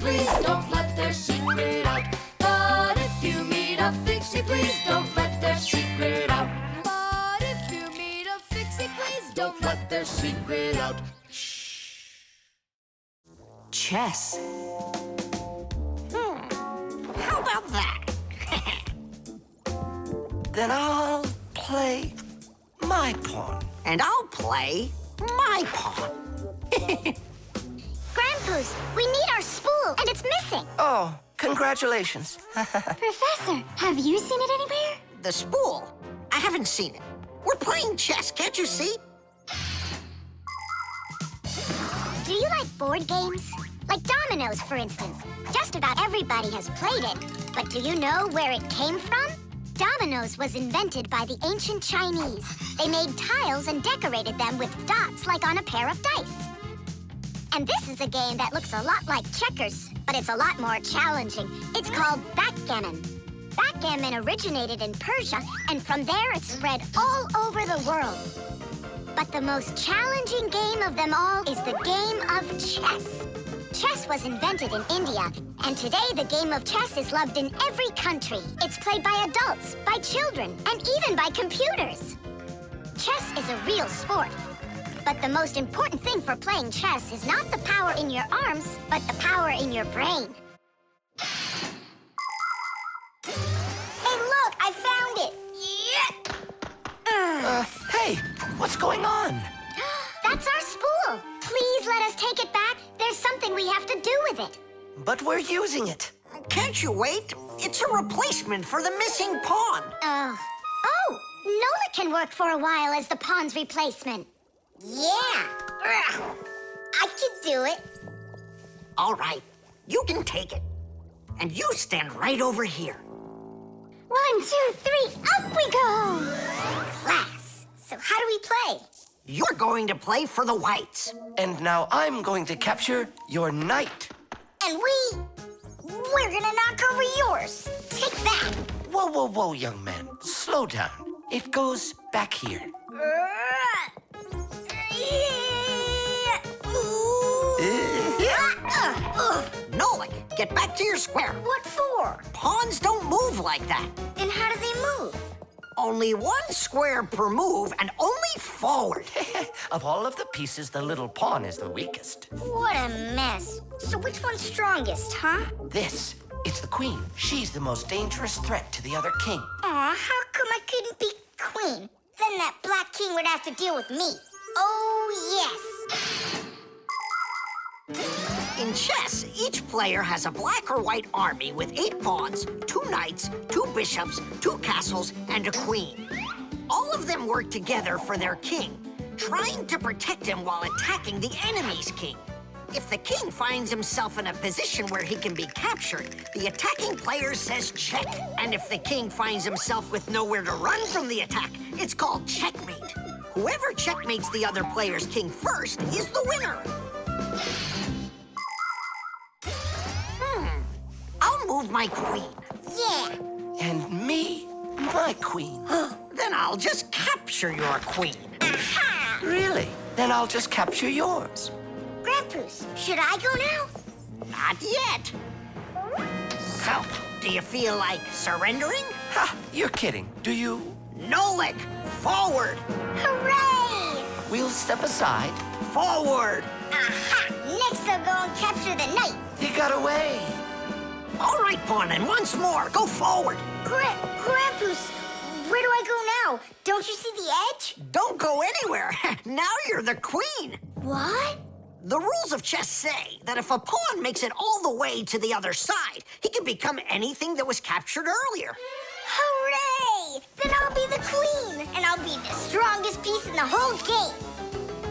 please don't let their secret out. But if you meet a Fixie, please don't let their secret out. But if you meet a Fixie, please don't let their secret out. Chess. How about that? Then I'll play my pawn. And I'll play my pawn. Grandpa's, we need our spool, and it's missing. Oh, congratulations. Professor, have you seen it anywhere? The spool? I haven't seen it. We're playing chess, can't you see? Do you like board games? Like dominoes, for instance. Just about everybody has played it. But do you know where it came from? Dominoes was invented by the ancient Chinese. They made tiles and decorated them with dots like on a pair of dice. And this is a game that looks a lot like checkers, but it's a lot more challenging. It's called backgammon. Backgammon originated in Persia, and from there it spread all over the world. But the most challenging game of them all is the game of chess. Chess was invented in India, and today the game of chess is loved in every country. It's played by adults, by children, and even by computers. Chess is a real sport. But the most important thing for playing chess is not the power in your arms, but the power in your brain. Hey, look, I found it! Yeah! Hey, what's going on? That's our spool. Please let us take it back. There's something we have to do with it. But we're using it. Can't you wait? It's a replacement for the missing pawn. Oh, Nolik can work for a while as the pawn's replacement. Yeah, I could do it. All right, you can take it. And you stand right over here. 1, 2, 3, up we go! Class. So how do we play? You're going to play for the whites. And now I'm going to capture your knight. And we're gonna knock over yours. Take that. Whoa, whoa, whoa, young man. Slow down. It goes back here. Nolik, get back to your square. What for? Pawns don't move like that. And how do they move? Only one square per move and only forward. Of all of the pieces, the little pawn is the weakest. What a mess. So which one's strongest, huh? This, it's the queen. She's the most dangerous threat to the other king. Aw, how come I couldn't be queen? Then that black king would have to deal with me. Oh, yes. In chess, each player has a black or white army with 8 pawns, 2 knights, 2 bishops, 2 castles, and a queen. All of them work together for their king, trying to protect him while attacking the enemy's king. If the king finds himself in a position where he can be captured, the attacking player says check. And if the king finds himself with nowhere to run from the attack, it's called checkmate. Whoever checkmates the other player's king first is the winner. I'll move my queen. Yeah. And me, my queen. Then I'll just capture your queen. Aha! Really? Then I'll just capture yours. Grandpa's, should I go now? Not yet. So, do you feel like surrendering? Ha! You're kidding. Do you? Nolik, forward! Hooray! We'll step aside. Forward! Aha! Next I'll go and capture the knight. He got away. All right, pawn, and once more, go forward. Grandpa's, where do I go now? Don't you see the edge? Don't go anywhere. Now you're the queen. What? The rules of chess say that if a pawn makes it all the way to the other side, he can become anything that was captured earlier. Hooray! Then I'll be the queen, and I'll be the strongest piece in the whole game.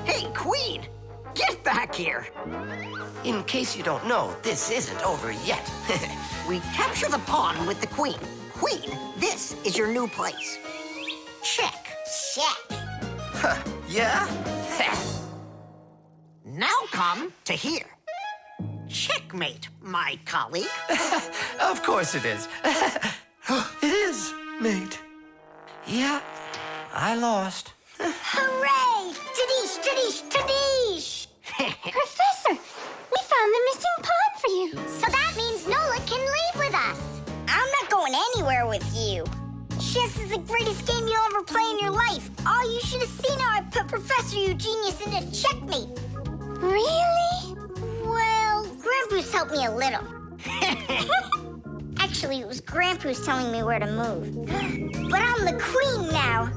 Hey, queen, get back here. In case you don't know, this isn't over yet. We capture the pawn with the queen. Queen, this is your new place. Check. Check. Huh, yeah? Now come to here. Checkmate, my colleague. Of course it is. It is, mate. Yeah, I lost. Hooray! Tadish, tadish, tadish! Professor, we found the missing pawn for you. So Professor Eugenius in a checkmate. Really? Well, Grandpa's helped me a little. Actually, it was Grandpa's telling me where to move. But I'm the queen now.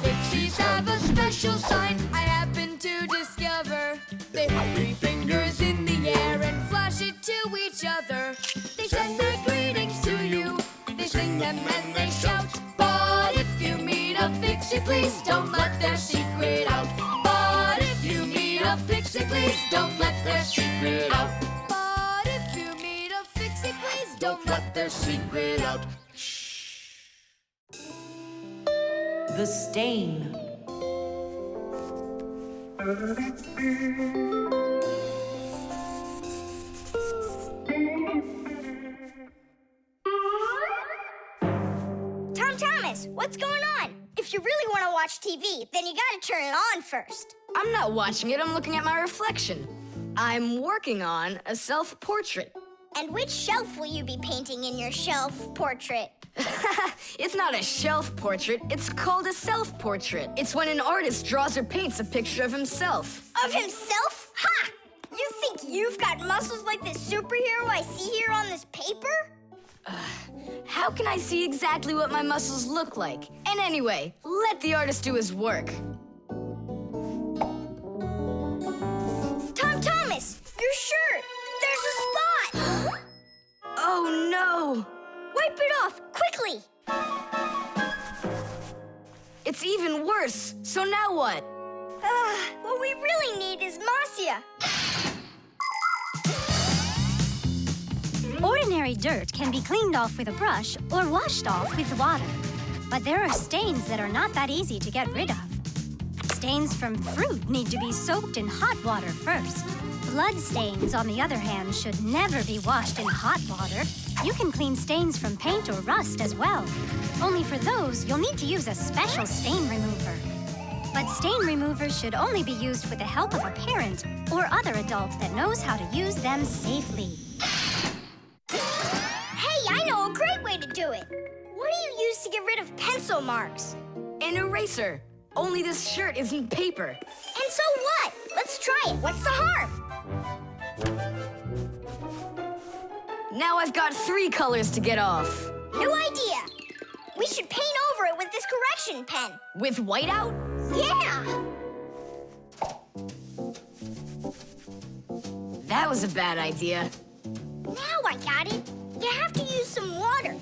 Fixies have a special sign I happen to discover. They hold 3 fingers in the air and flash it to each other. They send their greetings to you. They sing them and they shout. But if you meet a Fixie, please don't let their secret out. But if you meet a Fixie, please don't let their secret out. But if you meet a Fixie, please don't let their secret out. The stain. Tom Thomas, what's going on? If you really want to watch TV, then you gotta turn it on first. I'm not watching it, I'm looking at my reflection. I'm working on a self-portrait. And which shelf will you be painting in your shelf portrait? It's not a shelf portrait, it's called a self-portrait. It's when an artist draws or paints a picture of himself. Of himself? Ha! You think you've got muscles like this superhero I see here on this paper? How can I see exactly what my muscles look like? And anyway, let the artist do his work. Tom Thomas, your shirt! There's a spot! Oh no! Wipe it off, quickly! It's even worse, so now what? What we really need is Marcia. Ordinary dirt can be cleaned off with a brush or washed off with water. But there are stains that are not that easy to get rid of. Stains from fruit need to be soaked in hot water first. Blood stains, on the other hand, should never be washed in hot water. You can clean stains from paint or rust as well. Only for those, you'll need to use a special stain remover. But stain removers should only be used with the help of a parent or other adult that knows how to use them safely. Hey, I know a great way to do it. What do you use to get rid of pencil marks? An eraser. Only this shirt isn't paper. And so what? Let's try it. What's the harm? Now I've got 3 colors to get off. New idea. We should paint over it with this correction pen. With whiteout? Yeah! That was a bad idea. Now I got it. You have to use some water.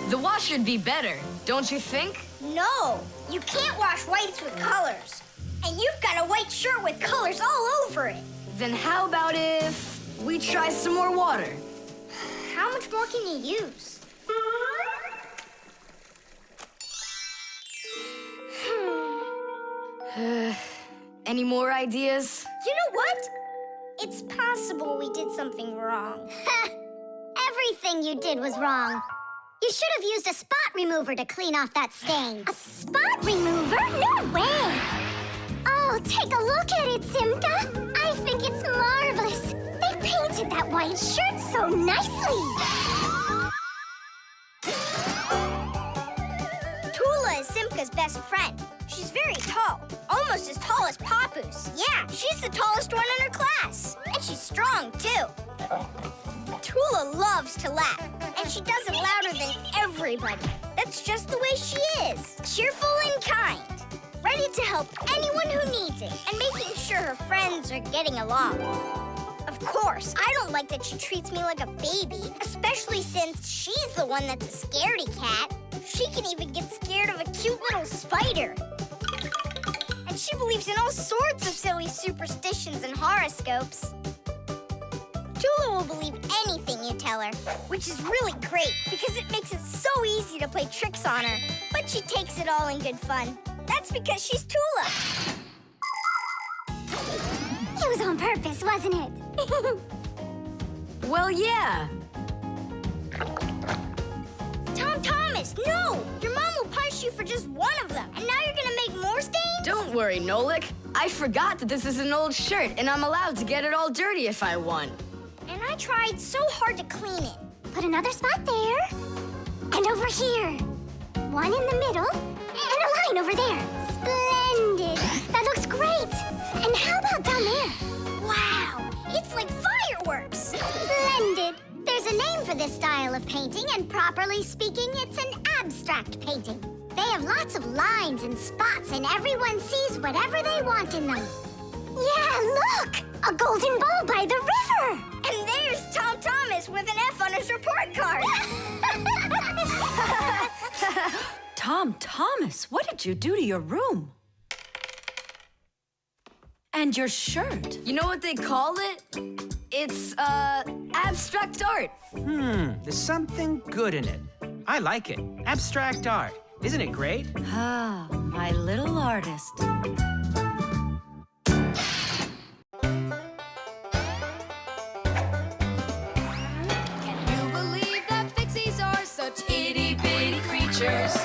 The wash should be better, don't you think? No, you can't wash whites with colors. And you've got a white shirt with colors all over it. Then how about if we try some more water? How much more can you use? Any more ideas? You know what? It's possible we did something wrong. Everything you did was wrong. You should have used a spot remover to clean off that stain. A spot remover? No way! Oh, take a look at it, Simka. I think it's marvelous. They painted that white shirt so nicely. Tula is Simka's best friend. She's very tall, almost as tall as Papoose. Yeah, she's the tallest one in her class. And she's strong, too. Tula loves to laugh, and she does it louder than everybody. That's just the way she is. Cheerful and kind. Ready to help anyone who needs it, and making sure her friends are getting along. Of course, I don't like that she treats me like a baby, especially since she's the one that's a scaredy cat. She can even get scared of a cute little spider. And she believes in all sorts of silly superstitions and horoscopes. Tula will believe anything you tell her, which is really great because it makes it so easy to play tricks on her. But she takes it all in good fun. That's because she's Tula. It was on purpose, wasn't it? Well, yeah. Tom Thomas, no! Your mom will punished you for just one of them, and now you're gonna make more stains? Don't worry, Nolik. I forgot that this is an old shirt, and I'm allowed to get it all dirty if I want. And I tried so hard to clean it. Put another spot there. And over here. One in the middle. And a line over there. Splendid. That looks great. And how about down there? Wow. It's like fireworks. Splendid. There's a name for this style of painting, and properly speaking, it's an abstract painting. They have lots of lines and spots, and everyone sees whatever they want in them. Yeah, look! A golden ball by the river! And there's Tom Thomas with an F on his report card! Tom Thomas, what did you do to your room? And your shirt? You know what they call it? It's, abstract art. There's something good in it. I like it. Abstract art. Isn't it great? Ah, my little artist. Can you believe that Fixies are such itty-bitty creatures?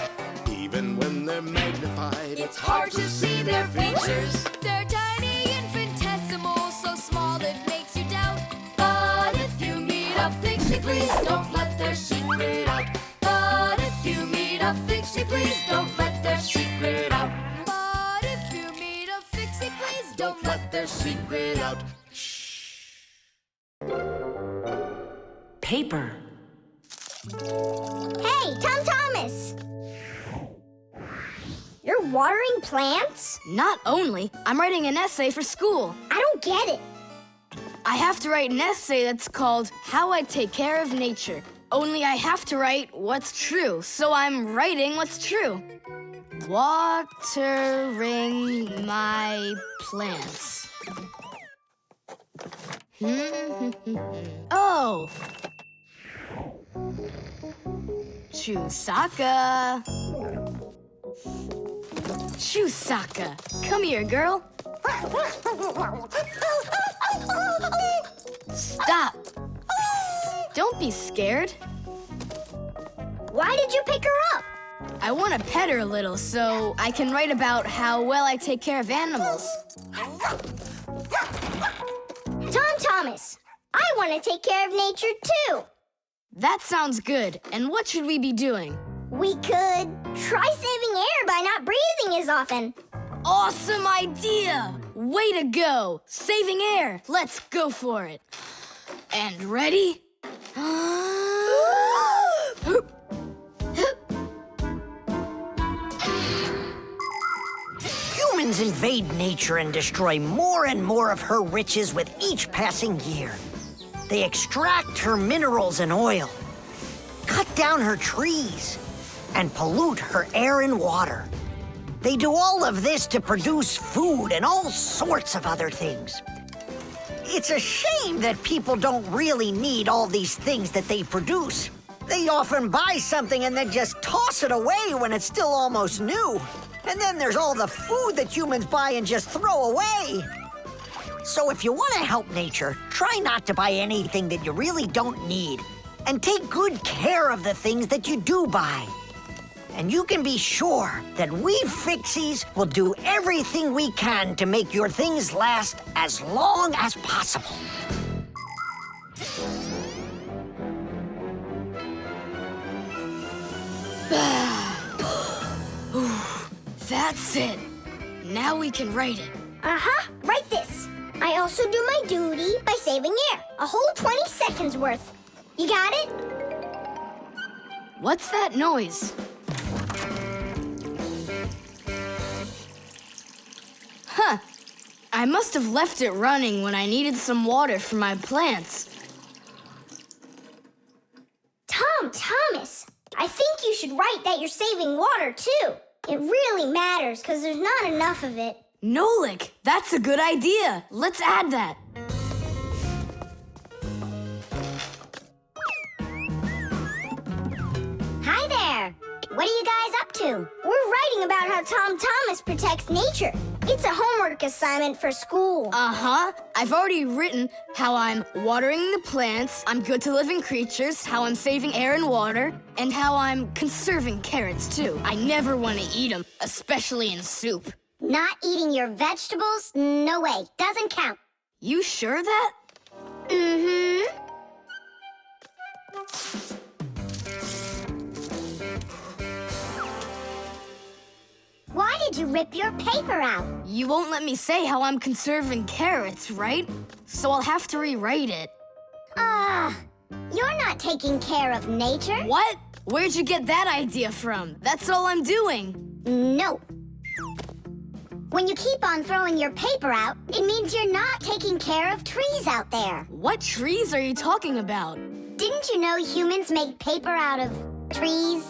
Even when they're magnified, It's hard to see their features. They're tiny, infinitesimal, so small it makes you doubt. But if you meet a Fixie, please don't let their secret out. But if you meet a Fixie, please don't let their secret out. But if you meet a Fixie, please don't let their secret out. Paper. Hey, Tom Thomas! You're watering plants? Not only, I'm writing an essay for school. I don't get it. I have to write an essay that's called How I Take Care of Nature. Only I have to write what's true, so I'm writing what's true. Watering my plants. Oh! Chusaka. Chusaka, come here, girl. Stop. Don't be scared. Why did you pick her up? I want to pet her a little so I can write about how well I take care of animals. Tom Thomas, I want to take care of nature too. That sounds good. And what should we be doing? We could try saving air by not breathing as often. Awesome idea! Way to go! Saving air. Let's go for it. And ready? Humans invade nature and destroy more and more of her riches with each passing year. They extract her minerals and oil, cut down her trees, and pollute her air and water. They do all of this to produce food and all sorts of other things. It's a shame that people don't really need all these things that they produce. They often buy something and then just toss it away when it's still almost new. And then there's all the food that humans buy and just throw away. So if you want to help nature, try not to buy anything that you really don't need. And take good care of the things that you do buy. And you can be sure that we Fixies will do everything we can to make your things last as long as possible. That's it. Now we can write it. Uh-huh, write this. I also do my duty by saving air. A whole 20 seconds worth. You got it? What's that noise? Huh. I must have left it running when I needed some water for my plants. Tom Thomas, I think you should write that you're saving water, too. It really matters, because there's not enough of it. Nolik, that's a good idea. Let's add that. Hi there. What are you guys up to? We're writing about how Tom Thomas protects nature. It's a homework assignment for school. Uh-huh. I've already written how I'm watering the plants, I'm good to living creatures, how I'm saving air and water, and how I'm conserving carrots, too. I never want to eat them, especially in soup. Not eating your vegetables? No way. Doesn't count. You sure of that? Mm-hmm. Why did you rip your paper out? You won't let me say how I'm conserving carrots, right? So I'll have to rewrite it. You're not taking care of nature. What? Where'd you get that idea from? That's all I'm doing. No. When you keep on throwing your paper out, it means you're not taking care of trees out there. What trees are you talking about? Didn't you know humans make paper out of trees?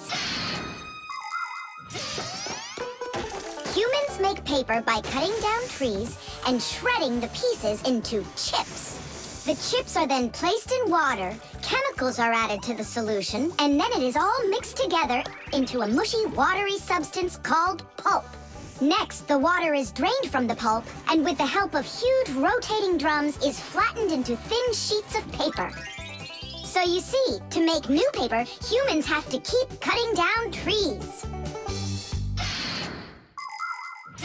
Humans make paper by cutting down trees and shredding the pieces into chips. The chips are then placed in water, chemicals are added to the solution, and then it is all mixed together into a mushy, watery substance called pulp. Next, the water is drained from the pulp, and with the help of huge rotating drums is flattened into thin sheets of paper. So you see, to make new paper, humans have to keep cutting down trees.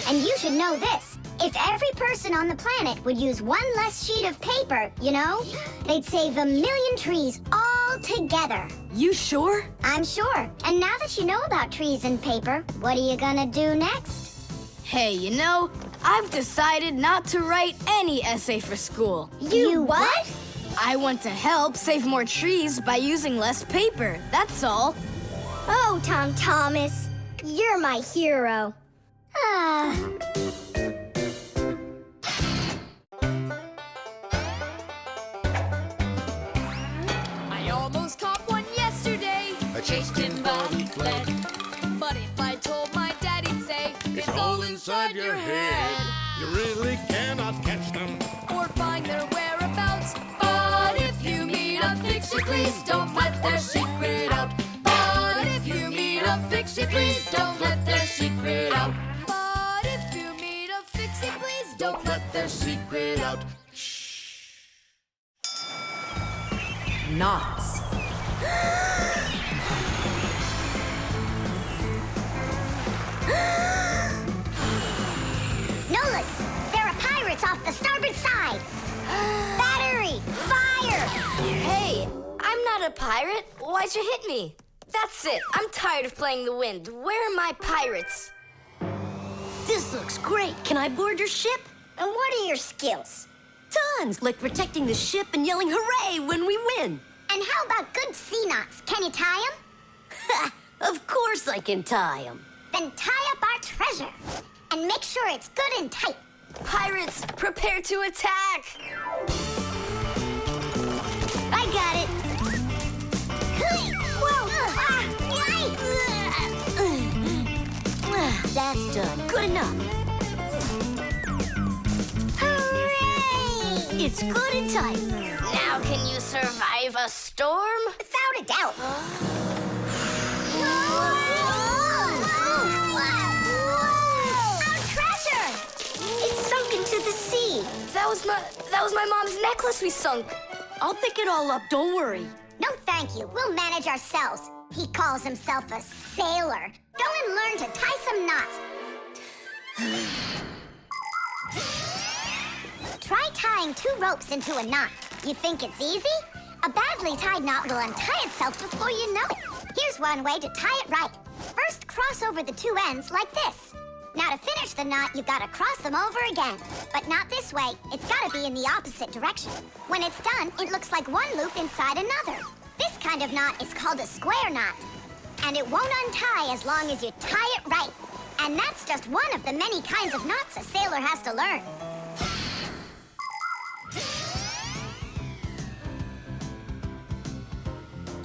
And you should know this. If every person on the planet would use one less sheet of paper, you know, they'd save 1 million trees all together. You sure? I'm sure. And now that you know about trees and paper, what are you gonna do next? Hey, you know, I've decided not to write any essay for school. You what? I want to help save more trees by using less paper, that's all. Oh, Tom Thomas, you're my hero. I almost caught one yesterday. I chased him, but he fled. But if I told my dad, he'd say, It's all inside your head. You really cannot catch them. or find their whereabouts. But if you meet a Fixie, please don't let their secret out. But if you meet a Fixie, please don't let their secret out. But if you meet a Fixie, please don't let their secret out. Knots. Nolik, there are pirates off the starboard side. Battery, fire! Hey, I'm not a pirate. Why'd you hit me? That's it. I'm tired of playing the wind. Where are my pirates? This looks great. Can I board your ship? And what are your skills? Tons, like protecting the ship and yelling hooray when we win. And how about good sea knots? Can you tie them? Ha! Of course I can tie them. Then tie up our treasure. And make sure it's good and tight. Pirates, prepare to attack! I got it. Whoa! That's done. Good enough. Hooray! It's good and tight. Now can you survive a storm? Without a doubt. Our treasure! It's sunk into the sea. That was my mom's necklace we sunk. I'll pick it all up, don't worry. No, thank you. We'll manage ourselves. He calls himself a sailor. Go and learn to tie some knots. Try tying 2 ropes into a knot. You think it's easy? A badly tied knot will untie itself before you know it. Here's one way to tie it right. First, cross over the 2 ends like this. Now, to finish the knot, you've got to cross them over again. But not this way. It's got to be in the opposite direction. When it's done, it looks like one loop inside another. This kind of knot is called a square knot. And it won't untie as long as you tie it right. And that's just one of the many kinds of knots a sailor has to learn.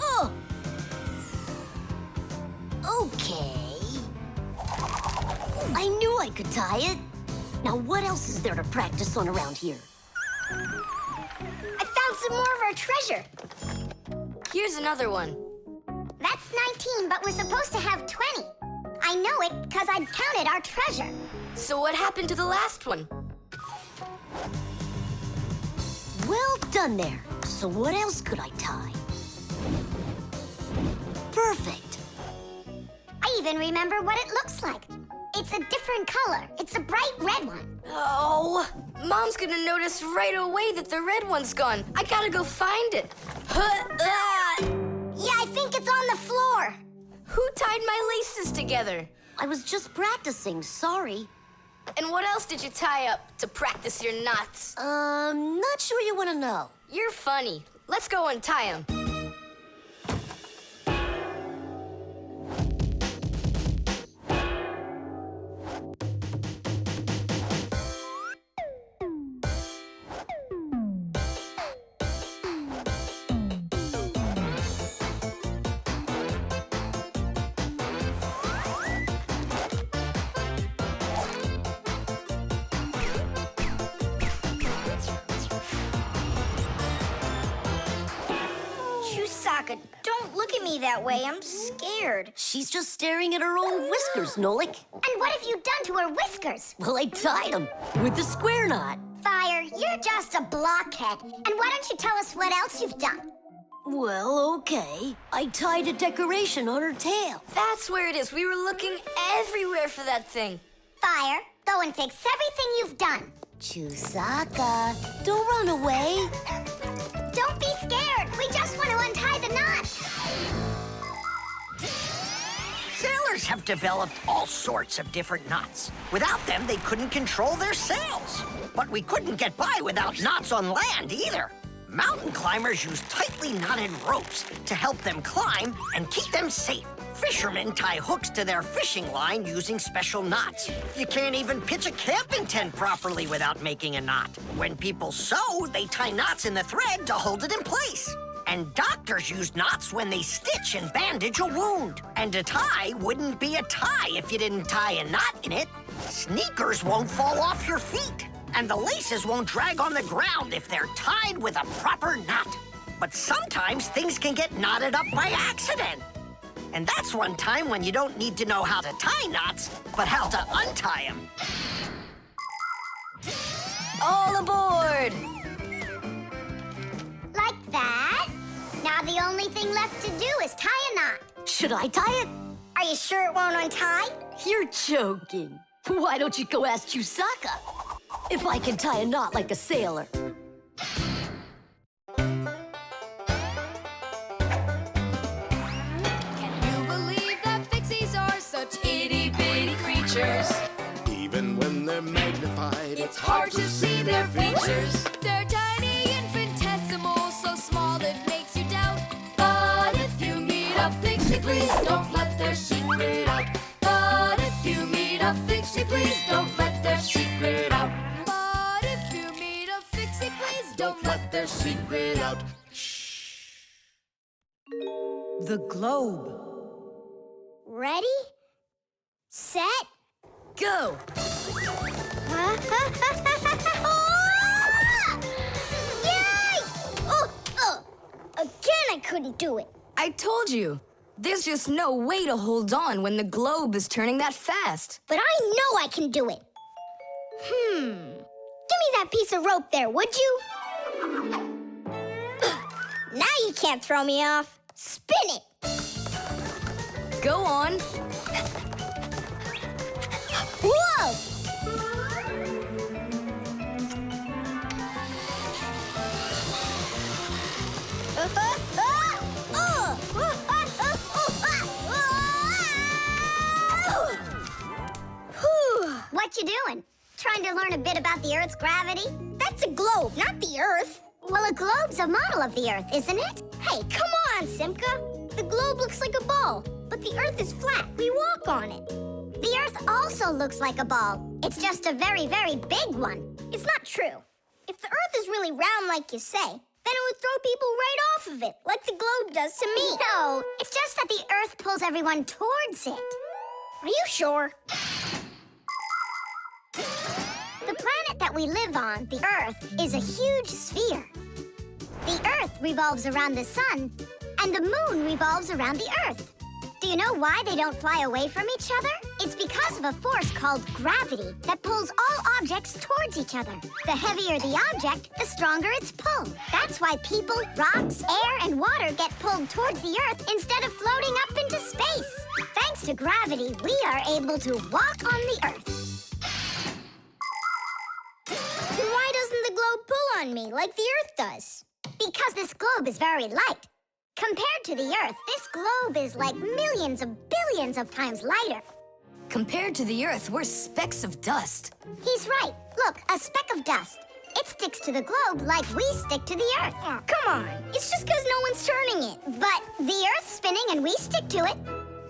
Oh! Okay. I knew I could tie it. Now what else is there to practice on around here? I found some more of our treasure. Here's another one. That's 19, but we're supposed to have 20. I know it because I'd counted our treasure. So what happened to the last one? Well done there. So what else could I tie? Perfect. I even remember what it looks like. It's a different color. It's a bright red one. Oh, Mom's gonna notice right away that the red one's gone. I gotta go find it. Yeah, I think it's on the floor. Who tied my laces together? I was just practicing, sorry. And what else did you tie up to practice your knots? Not sure you want to know. You're funny. Let's go untie them. Don't look at me that way. I'm scared. She's just staring at her own whiskers, Nolik. And what have you done to her whiskers? Well, I tied them with a square knot. Fire, you're just a blockhead. And why don't you tell us what else you've done? Well, okay. I tied a decoration on her tail. That's where it is. We were looking everywhere for that thing. Fire, go and fix everything you've done. Chusaka, don't run away. Don't be scared. We just want to untie the knots. Sailors have developed all sorts of different knots. Without them, they couldn't control their sails. But we couldn't get by without knots on land either. Mountain climbers use tightly knotted ropes to help them climb and keep them safe. Fishermen tie hooks to their fishing line using special knots. You can't even pitch a camping tent properly without making a knot. When people sew, they tie knots in the thread to hold it in place. And doctors use knots when they stitch and bandage a wound. And a tie wouldn't be a tie if you didn't tie a knot in it. Sneakers won't fall off your feet. And the laces won't drag on the ground if they're tied with a proper knot. But sometimes things can get knotted up by accident. And that's one time when you don't need to know how to tie knots, but how to untie them. All aboard! Like that. Now the only thing left to do is tie a knot. Should I tie it? Are you sure it won't untie? You're joking. Why don't you go ask Chusaka if I can tie a knot like a sailor? Even when they're magnified, it's hard to see their features. They're tiny, infinitesimal, so small it makes you doubt. But if you meet a Fixie, please don't let their secret out. But if you meet a Fixie, please don't let their secret out. But if you meet a Fixie, please don't let their secret out. Shh. The globe. Ready? Set? Go! Yay! Again, I couldn't do it. I told you. There's just no way to hold on when the globe is turning that fast. But I know I can do it. Give me that piece of rope there, would you? Now you can't throw me off. Spin it. Go on. Whoa! What you doing? Trying to learn a bit about the Earth's gravity? That's a globe, not the Earth. Well, a globe's a model of the Earth, isn't it? Hey, come on, Simka. The globe looks like a ball, but the Earth is flat. We walk on it. The Earth also looks like a ball. It's just a very, very big one. It's not true. If the Earth is really round like you say, then it would throw people right off of it, like the globe does to me. No, it's just that the Earth pulls everyone towards it. Are you sure? The planet that we live on, the Earth, is a huge sphere. The Earth revolves around the sun, and the moon revolves around the Earth. Do you know why they don't fly away from each other? It's because of a force called gravity that pulls all objects towards each other. The heavier the object, the stronger its pull. That's why people, rocks, air, and water get pulled towards the Earth instead of floating up into space. Thanks to gravity, we are able to walk on the Earth. Then why doesn't the globe pull on me like the Earth does? Because this globe is very light. Compared to the Earth, this globe is like millions of billions of times lighter. Compared to the Earth, we're specks of dust. He's right. Look, a speck of dust. It sticks to the globe like we stick to the Earth. Oh, come on. It's just because no one's turning it. But the Earth's spinning and we stick to it.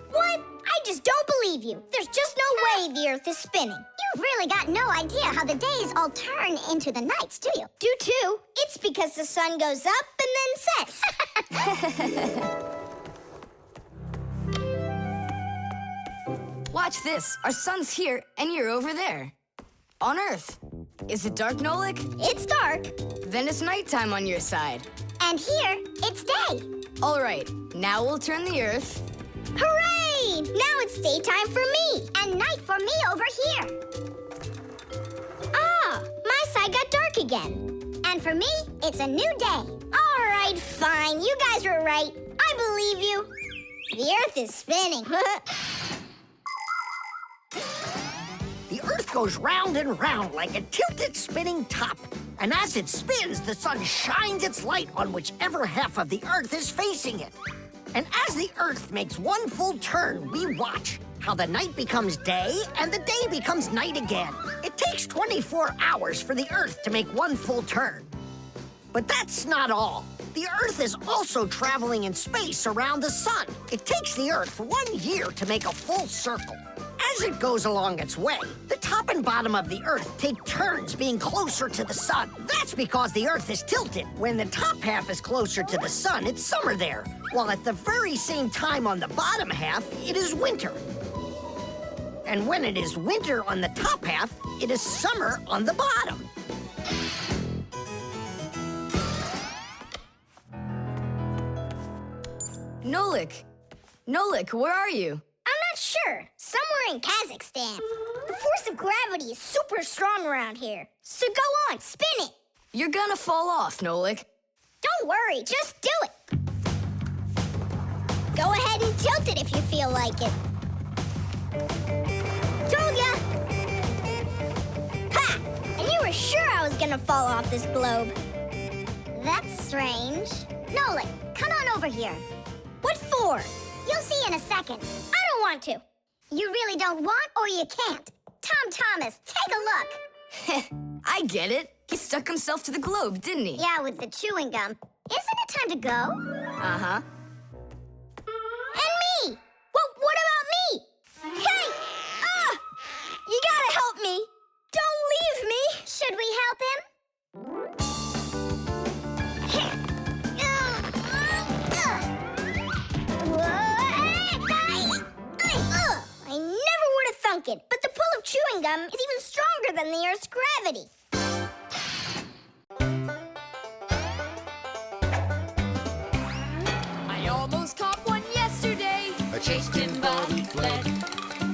What? I just don't believe you. There's just no way the Earth is spinning. You've really got no idea how the days all turn into the nights, do you? Do too. It's because the sun goes up and then sets. Watch this. Our sun's here, and you're over there. On Earth. Is it dark, Nolik? It's dark. Then it's nighttime on your side. And here, it's day. All right, now we'll turn the Earth. Hooray! Now it's daytime for me. And night for me over here. Ah, my side got dark again. And for me, it's a new day. All right, fine. You guys were right. I believe you. The Earth is spinning. The Earth goes round and round like a tilted spinning top. And as it spins, the sun shines its light on whichever half of the Earth is facing it. And as the Earth makes one full turn, we watch how the night becomes day and the day becomes night again. It takes 24 hours for the Earth to make one full turn. But that's not all. The Earth is also traveling in space around the sun. It takes the Earth 1 year to make a full circle. As it goes along its way, the top and bottom of the Earth take turns being closer to the sun. That's because the Earth is tilted. When the top half is closer to the sun, it's summer there, while at the very same time on the bottom half, it is winter. And when it is winter on the top half, it is summer on the bottom. Nolik, where are you? I'm not sure. Somewhere in Kazakhstan. The force of gravity is super strong around here. So go on, spin it. You're gonna fall off, Nolik. Don't worry, just do it. Go ahead and tilt it if you feel like it. Told ya! Ha! And you were sure I was gonna fall off this globe. That's strange. Nolik, come on over here. What for? You'll see in a second. I don't want to. You really don't want or you can't. Tom Thomas, take a look. I get it. He stuck himself to the globe, didn't he? Yeah, with the chewing gum. Isn't it time to go? Uh-huh. And me! What about me? Hey! You gotta help me! Don't leave me! Should we help him? I never would have thunk it, but the pull of chewing gum is even stronger than the Earth's gravity. I almost caught one yesterday. I chased him, but he fled.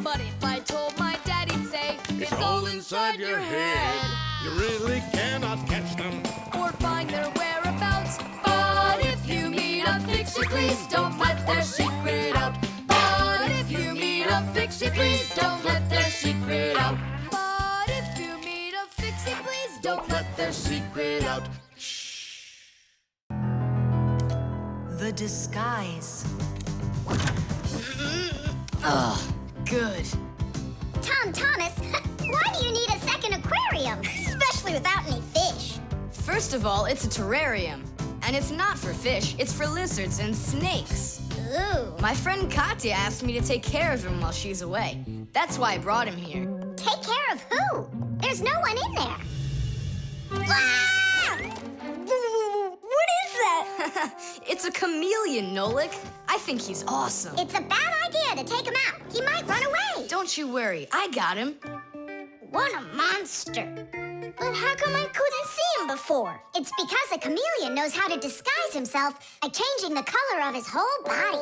But if I told my dad, he'd say, It's all inside your head. You really cannot catch them. Or find their whereabouts. But if you meet a Fixie, please don't let their secret out. But if you meet a Fixie, please don't let their secret out. But if you meet a Fixie, please don't let their secret out. The disguise. Ugh, good. Tom Thomas, why do you need a second aquarium? Especially without any fish. First of all, it's a terrarium. And it's not for fish, it's for lizards and snakes. Ooh. My friend Katya asked me to take care of him while she's away. That's why I brought him here. Take care of who? There's no one in there. Ah! What is that? It's a chameleon, Nolik. I think he's awesome. It's a bad idea to take him out. He might run away. Don't you worry, I got him. What a monster. But how come I couldn't see him before? It's because a chameleon knows how to disguise himself by changing the color of his whole body.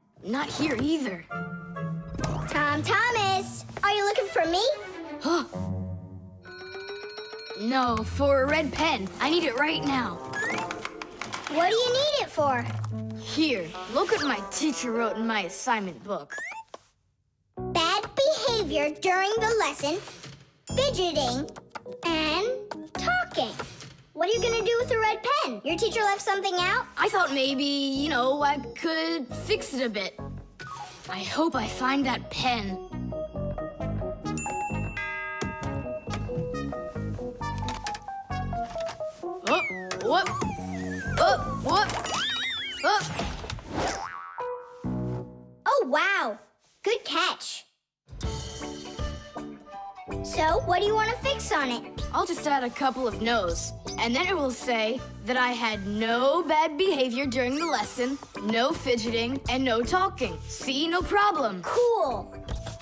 Not here either. Tom Thomas, are you looking for me? Huh? No, for a red pen. I need it right now. What do you need it for? Here, look what my teacher wrote in my assignment book. Bad behavior during the lesson, fidgeting, and talking. What are you gonna do with a red pen? Your teacher left something out? I thought maybe, I could fix it a bit. I hope I find that pen. Oh, whoop. Oh, whoop. Oh. Oh, wow. Good catch. So, what do you want to fix on it? I'll just add a couple of no's, and then it will say that I had no bad behavior during the lesson, no fidgeting, and no talking. See, no problem. Cool.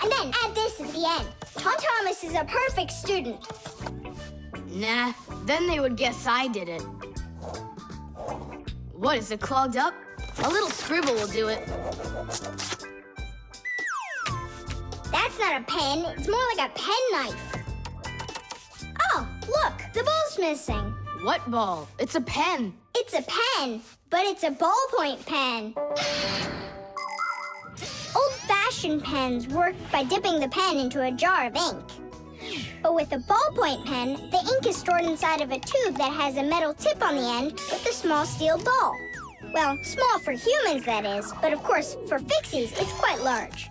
And then add this at the end. Tom Thomas is a perfect student. Nah, then they would guess I did it. What, is it clogged up? A little scribble will do it. That's not a pen, it's more like a penknife. Oh, look, the ball's missing. What ball? It's a pen. It's a pen, but it's a ballpoint pen. Old-fashioned pens work by dipping the pen into a jar of ink. But with a ballpoint pen, the ink is stored inside of a tube that has a metal tip on the end with a small steel ball. Well, small for humans, that is, but of course, for Fixies, it's quite large.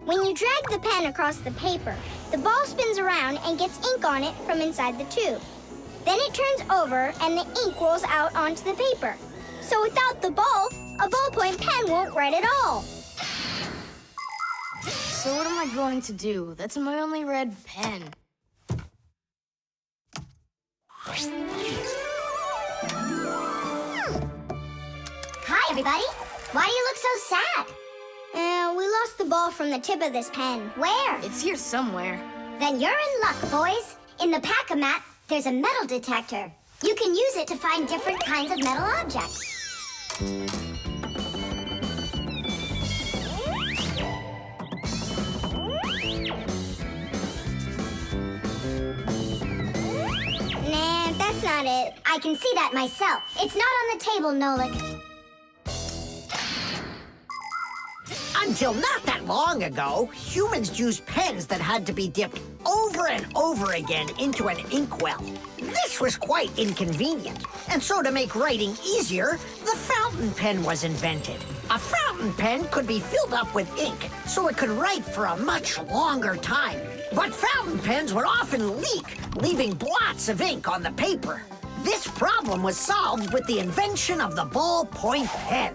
When you drag the pen across the paper, the ball spins around and gets ink on it from inside the tube. Then it turns over and the ink rolls out onto the paper. So without the ball, a ballpoint pen won't write at all. So what am I going to do? That's my only red pen. Hi, everybody. Why do you look so sad? We lost the ball from the tip of this pen. Where? It's here somewhere. Then you're in luck, boys. In the pack-a-mat, there's a metal detector. You can use it to find different kinds of metal objects. Nah, that's not it. I can see that myself. It's not on the table, Nolik. Until not that long ago, humans used pens that had to be dipped over and over again into an inkwell. This was quite inconvenient, and so to make writing easier, the fountain pen was invented. A fountain pen could be filled up with ink, so it could write for a much longer time. But fountain pens would often leak, leaving blots of ink on the paper. This problem was solved with the invention of the ballpoint pen.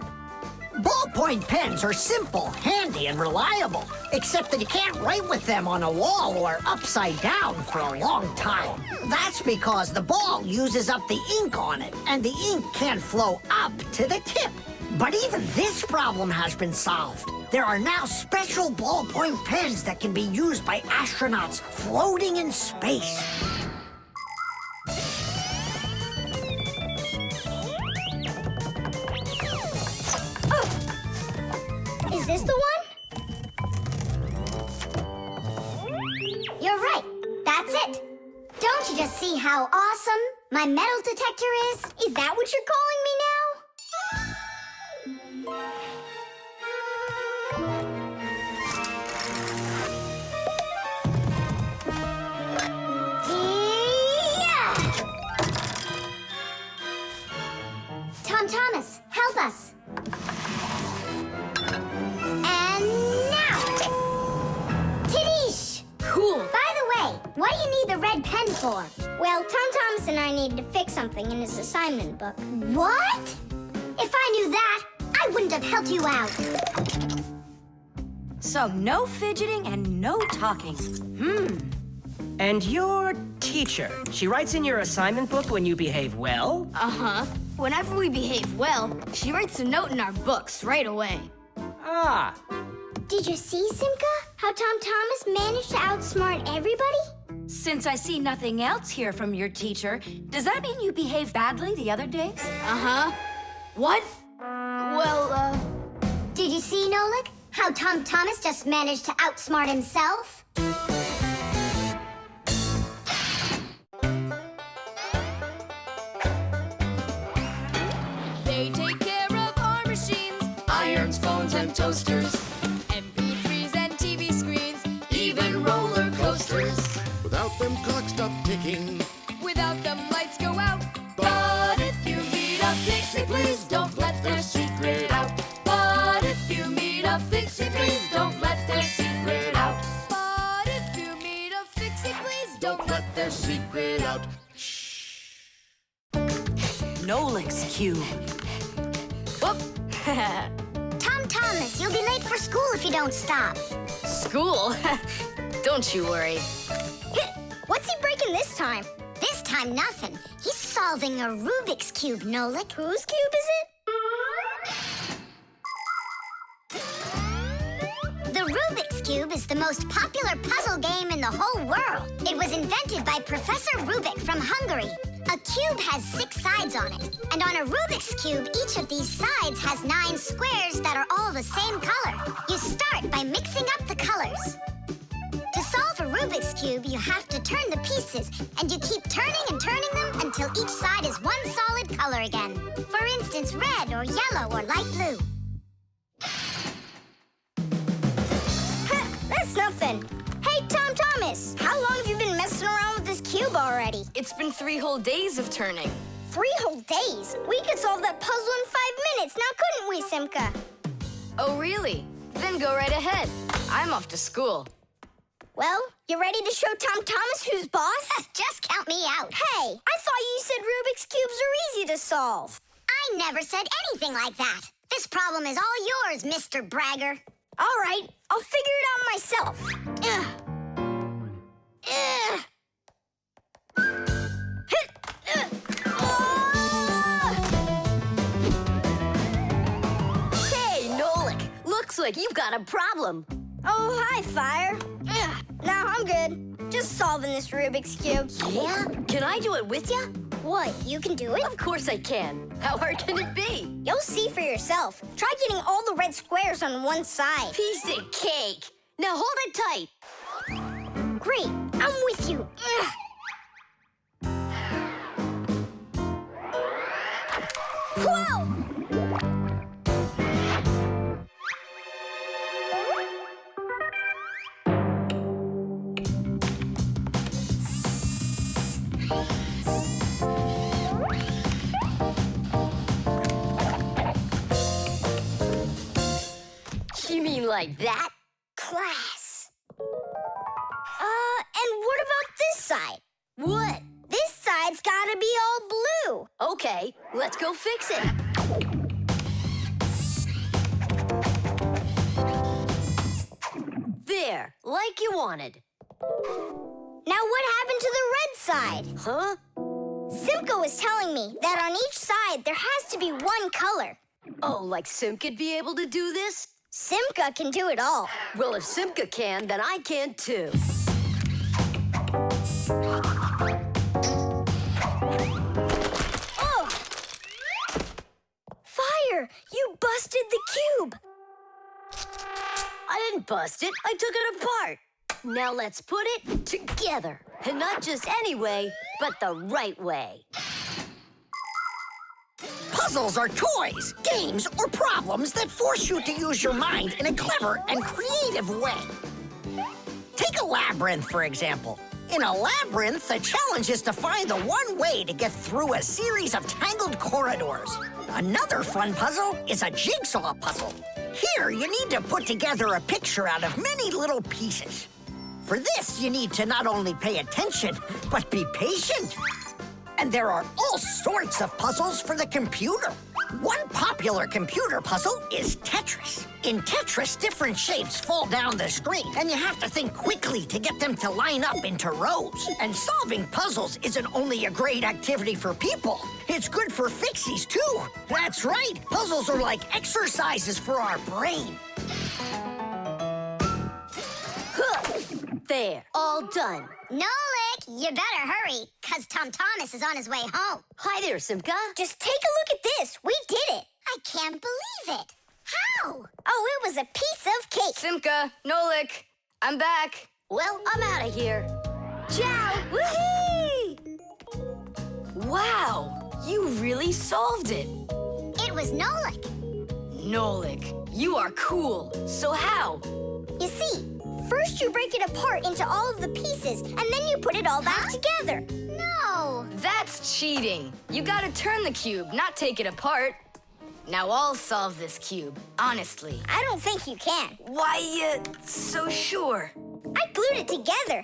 Ballpoint pens are simple, handy, and reliable, except that you can't write with them on a wall or upside down for a long time. That's because the ball uses up the ink on it, and the ink can't flow up to the tip. But even this problem has been solved. There are now special ballpoint pens that can be used by astronauts floating in space. Is this the one? You're right. That's it. Don't you just see how awesome my metal detector is? Is that what you're calling me now? Yeah! Tom Thomas, help us. And now! Tidish! Cool. By the way, what do you need the red pen for? Well, Tom Thomas and I needed to fix something in his assignment book. What? If I knew that, I wouldn't have helped you out. So no fidgeting and no talking. And your teacher, she writes in your assignment book when you behave well? Uh-huh. Whenever we behave well, she writes a note in our books right away. Ah, Did you see, Simka? How Tom Thomas managed to outsmart everybody? Since I see nothing else here from your teacher, does that mean you behaved badly the other days? Uh-huh. What? Well, Did you see, Nolik? How Tom Thomas just managed to outsmart himself? They take care of our machines, irons, phones, and toasters, MP3s and TV screens, even roller coasters. Without them, clocks stop ticking. Without them, lights go out. But if you meet a Fixie, please don't let their secret out. But if you meet a Fixie, please don't let their secret out. But if you meet a Fixie, please don't let their secret out. Nolik's cube. Whoop. Tom Thomas, you'll be late for school if you don't stop. School? Don't you worry. What's he breaking this time? This time, nothing. He's solving a Rubik's Cube, Nolik. Whose cube is it? The Rubik's Cube is the most popular puzzle game in the whole world. It was invented by Professor Rubik from Hungary. A cube has 6 sides on it. And on a Rubik's Cube, each of these sides has 9 squares that are all the same color. You start by mixing up the colors. To solve a Rubik's Cube, you have to turn the pieces, and you keep turning and turning them until each side is one solid color again. For instance, red or yellow or light blue. That's nothing. Hey, Tom Thomas, how long have you been messing around with this cube already? It's been 3 whole days of turning. 3 whole days? We could solve that puzzle in 5 minutes, now couldn't we, Simka? Oh, really? Then go right ahead. I'm off to school. Well, you ready to show Tom Thomas who's boss? Just count me out. Hey, I thought you said Rubik's Cubes are easy to solve. I never said anything like that. This problem is all yours, Mr. Bragger. All right, I'll figure it out myself. Hey, Nolik. Looks like you've got a problem. Oh, hi, Fire. Nah, I'm good. Just solving this Rubik's Cube. Yeah? Can I do it with you? What, you can do it? Of course I can. How hard can it be? You'll see for yourself. Try getting all the red squares on one side. Piece of cake. Now hold it tight. Great, I'm with you. Whoa! You mean like that? Class. And what about this side? What? This side's gotta be all blue. Okay, let's go fix it. There, like you wanted. Now what happened to the red side? Huh? Simka was telling me that on each side there has to be one color. Oh, like Simka'd be able to do this? Simka can do it all. Well, if Simka can, then I can too. Oh! Fire! You busted the cube! I didn't bust it. I took it apart. Now let's put it together. And not just any way, but the right way. Puzzles are toys, games, or problems that force you to use your mind in a clever and creative way. Take a labyrinth, for example. In a labyrinth, the challenge is to find the one way to get through a series of tangled corridors. Another fun puzzle is a jigsaw puzzle. Here, you need to put together a picture out of many little pieces. For this, you need to not only pay attention, but be patient. And there are all sorts of puzzles for the computer. One popular computer puzzle is Tetris. In Tetris, different shapes fall down the screen, and you have to think quickly to get them to line up into rows. And solving puzzles isn't only a great activity for people, it's good for Fixies, too. That's right, puzzles are like exercises for our brain. There, all done. Nolik, you better hurry, because Tom Thomas is on his way home. Hi there, Simka. Just take a look at this. We did it. I can't believe it. How? was a piece of cake. Simka, Nolik, I'm back. Well, I'm out of here. Ciao! Whee! Wow, you really solved it. It was Nolik. Nolik, you are cool. So how? You see, first you break it apart into all of the pieces, and then you put it all back together. No. That's cheating. You gotta turn the cube, not take it apart. Now I'll solve this cube, honestly. I don't think you can. Why you so sure? I glued it together,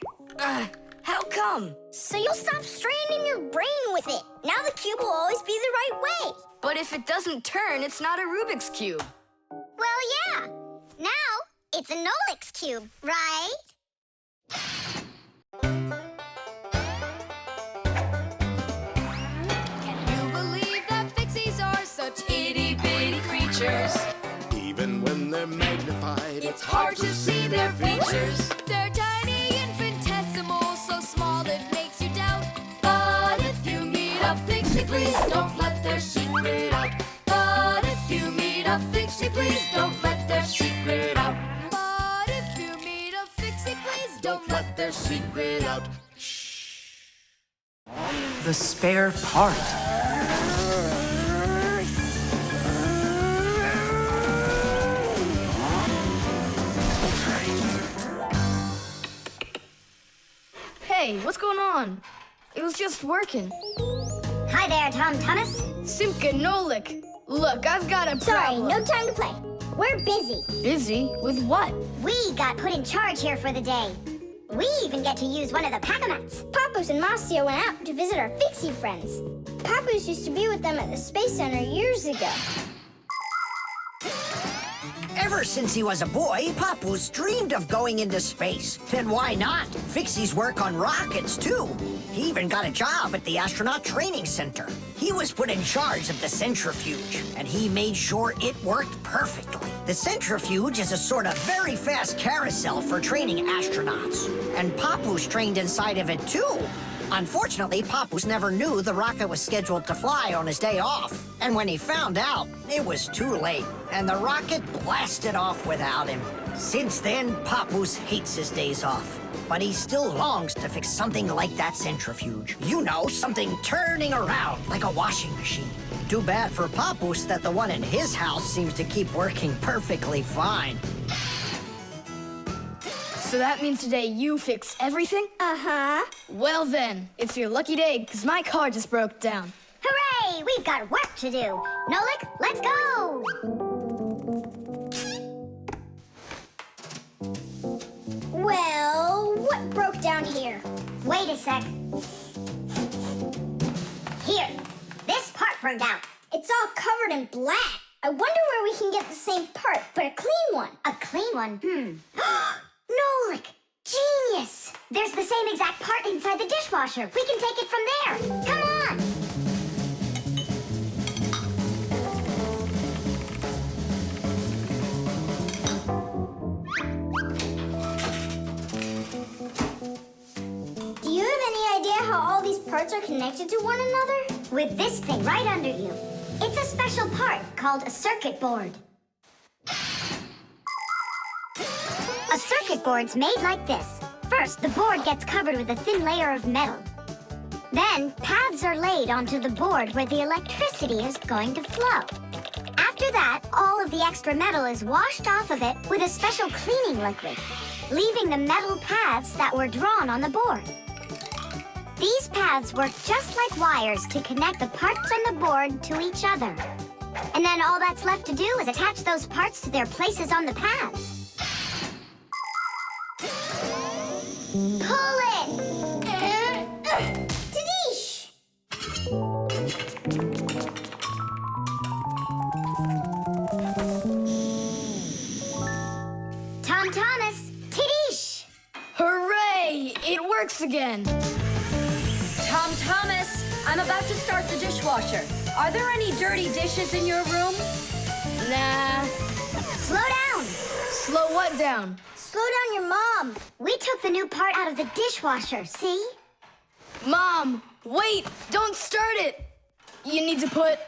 How come? so you'll stop straining your brain with it. Now the cube will always be the right way. But if it doesn't turn, it's not a Rubik's Cube. Well, yeah. Now it's a Nolik's cube, right? Can you believe that Fixies are such itty-bitty creatures? Even when they're magnified, It's hard to see their features. They're tiny, infinitesimal, so small it makes you doubt. But if you meet a Fixie, please don't let their secret out. But if you meet a Fixie, please don't let their secret out. But if you meet a Fixie, please don't let their secret out. The spare part. Hey, what's going on? It was just working. Hi there, Tom Thomas. Simka, Nolik. Look, I've got a Sorry, problem. no time to play. We're busy. Busy? With what? We got put in charge here for the day. We even get to use one of the pack-a-mats. Papus and Marcio went out to visit our Fixie friends. Papus used to be with them at the Space Center years ago. Ever since he was a boy, Papoose dreamed of going into space. And why not? Fixies work on rockets, too. He even got a job at the Astronaut Training Center. He was put in charge of the centrifuge, and he made sure it worked perfectly. The centrifuge is a sort of very fast carousel for training astronauts. And Papoose trained inside of it, too. Unfortunately, Papoose never knew the rocket was scheduled to fly on his day off. And when he found out, it was too late, and the rocket blasted off without him. Since then, Papoose hates his days off. But he still longs to fix something like that centrifuge. You know, something turning around like a washing machine. Too bad for Papoose that the one in his house seems to keep working perfectly fine. So that means today you fix everything? Uh-huh. Well then, it's your lucky day, because my car just broke down. Hooray! We've got work to do. Nolik, let's go! Well, what broke down here? Wait a sec. Here, this part burned out. It's all covered in black. I wonder where we can get the same part, but a clean one. A clean one? Nolik! Genius! There's the same exact part inside the dishwasher. We can take it from there. Come on! Do you have any idea how all these parts are connected to one another? With this thing right under you. It's a special part called a circuit board. A circuit board's made like this. First, the board gets covered with a thin layer of metal. Then, paths are laid onto the board where the electricity is going to flow. After that, all of the extra metal is washed off of it with a special cleaning liquid, leaving the metal paths that were drawn on the board. These paths work just like wires to connect the parts on the board to each other. And then all that's left to do is attach those parts to their places on the paths. Pull it! Tadish! Tom Thomas, Tadish! Hooray! It works again. Tom Thomas, I'm about to start the dishwasher. Are there any dirty dishes in your room? Nah. Slow down! Slow what down? Slow down your mom. We took the new part out of the dishwasher, see? Mom, wait! Don't start it! You need to put...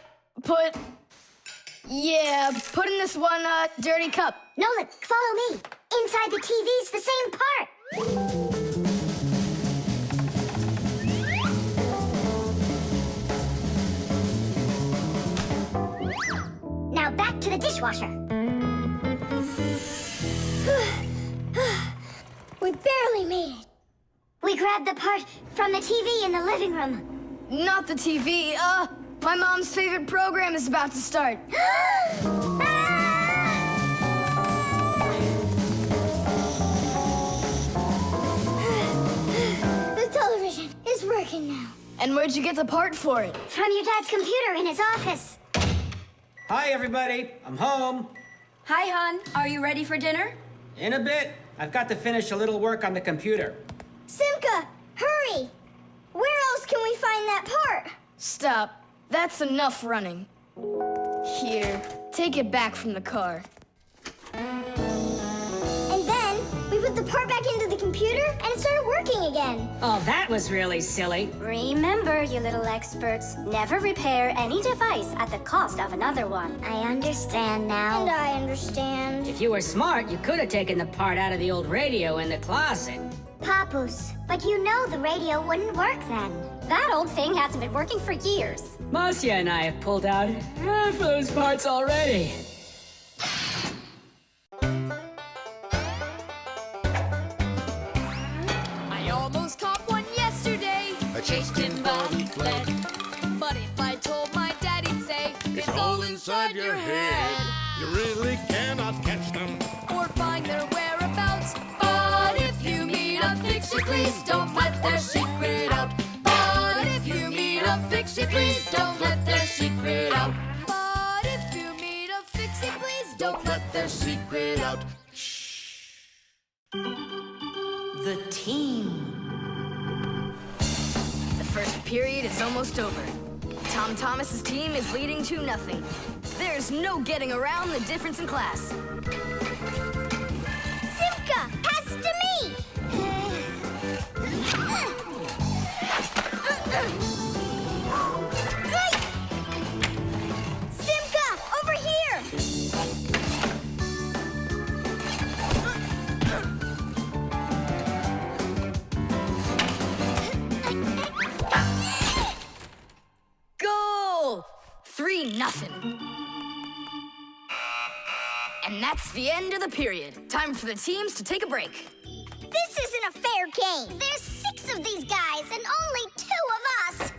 Yeah, put in this one, dirty cup. Nolik, follow me. Inside the TV's the same part. Now back to the dishwasher. We barely made it. We grabbed the part from the TV in the living room. Not the TV, my mom's favorite program is about to start. The television is working now. And where'd you get the part for it? From your dad's computer in his office. Hi, everybody. I'm home. Hi, hon. Are you ready for dinner? In a bit. I've got to finish a little work on the computer. Simka, hurry! Where else can we find that part? Stop. That's enough running. Here, take it back from the car. And then we put the part back into the computer and it started working again. Oh, that was really silly. Remember, you little experts, never repair any device at the cost of another one. I understand now. And I understand. If you were smart, you could have taken the part out of the old radio in the closet. Papoose, but you know the radio wouldn't work then. That old thing hasn't been working for years. Marcia and I have pulled out half those parts already. I almost caught one yesterday. I chased him, but he fled. But if I told my dad, he'd say, It's all inside your head. You really cannot catch them. Or find their whereabouts. But if you meet a Fixie, please don't let their secret out. But if you meet a Fixie, please don't let their secret out. But if you meet a Fixie, please don't let their secret out. The team. The first period is almost over. Tom Thomas's team is leading 2-0. There's no getting around the difference in class. Simka, pass to me! Simka, over here! Goal! 3-0. And that's the end of the period. Time for the teams to take a break. This isn't a fair game. There's 6 of these guys and only 2 of us.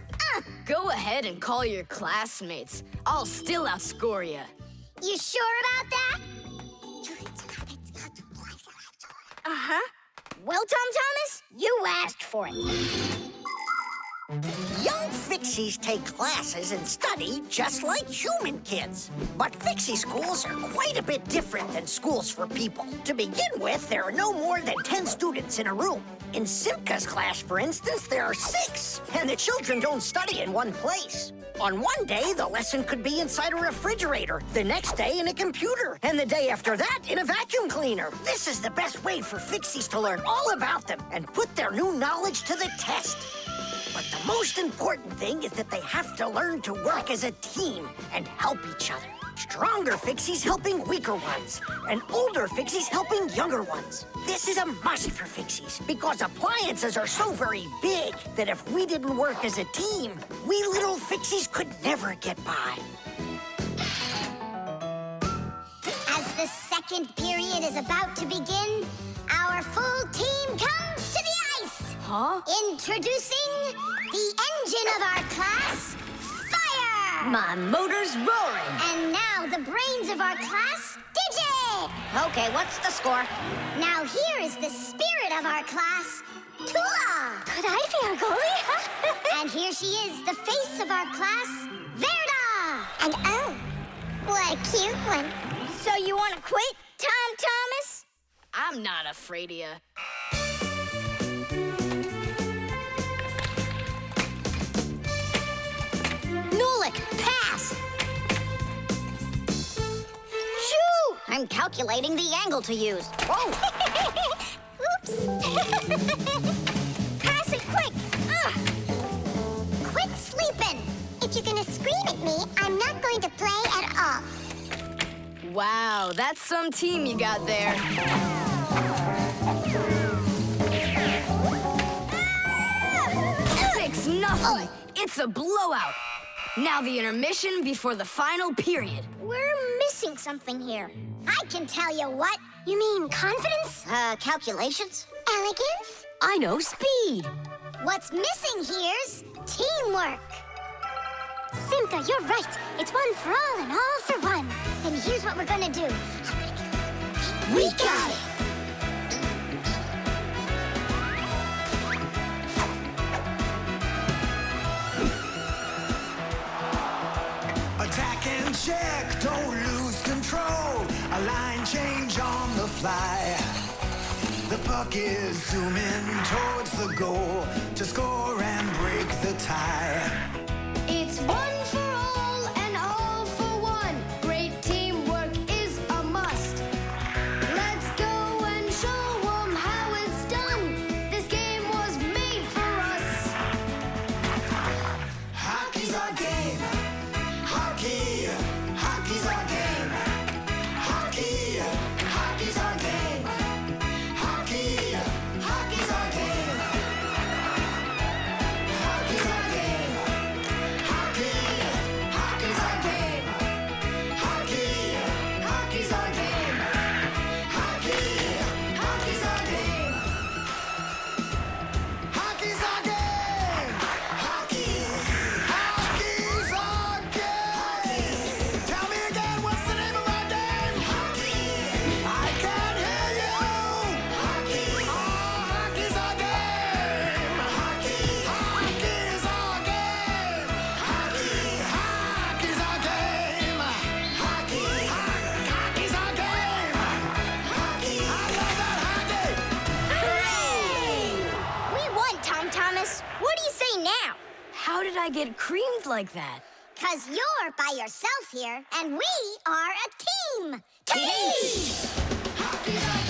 Go ahead and call your classmates. I'll still outscore you. You sure about that? Uh-huh. Well, Tom Thomas, you asked for it. Young Fixies take classes and study just like human kids. But Fixie schools are quite a bit different than schools for people. To begin with, there are no more than 10 students in a room. In Simka's class, for instance, there are 6, and the children don't study in one place. On one day, the lesson could be inside a refrigerator, the next day in a computer, and the day after that in a vacuum cleaner. This is the best way for Fixies to learn all about them and put their new knowledge to the test. But the most important thing is that they have to learn to work as a team and help each other. Stronger Fixies helping weaker ones, and older Fixies helping younger ones. This is a must for Fixies, because appliances are so very big that if we didn't work as a team, we little Fixies could never get by. As the second period is about to begin, our full team comes to the ice. Huh? Introducing the engine of our class, Fire! My motor's roaring. And now the brains of our class, Digit! Okay, what's the score? Now here is the spirit of our class, Tula! Could I be our goalie? And here she is, the face of our class, Verda! And oh, what a cute one. So you want to quit, Tom Thomas? I'm not afraid of you. Nolik, pass! Shoot! I'm calculating the angle to use. Whoa! Oops! Pass it quick! Quit sleeping! If you're gonna scream at me, I'm not going to play at all. Wow, that's some team you got there. Six nothing. It's a blowout. Now the intermission before the final period. We're missing something here. I can tell you what. You mean confidence? Calculations? Elegance? I know speed. What's missing here's teamwork. Simka, you're right. It's one for all and all for one. Then here's what we're gonna do. We got it! Attack and check, don't lose control. A line change on the fly. The puck is zooming towards the goal to score and break the tie. It's one for all and all for one. Great teamwork is a must. Let's go and show 'em how it's done. This game was made for us. Hockey's our game. Hockey, hockey's our game. Hockey, hockey's our game. Hockey, hockey's our game. Hockey's our game. Hockey, hockey's our game. Hockey, hockey's our game. Hockey, hockey's our game. Hockey's our game. Hockey, hockey's our game. Tell me again, what's the name of our game? Hockey. I can't hear you. Hockey. Oh, hockey's our game. Hockey. Hockey's our game. Hockey. Hockey's our game. Hockey. Hockey's our game. Hockey. I love that hockey. Hooray! We won, Tom Thomas. What do you say now? How did I get creamed like that? 'Cause you're by yourself here, and we are a team! Team! Hockey's our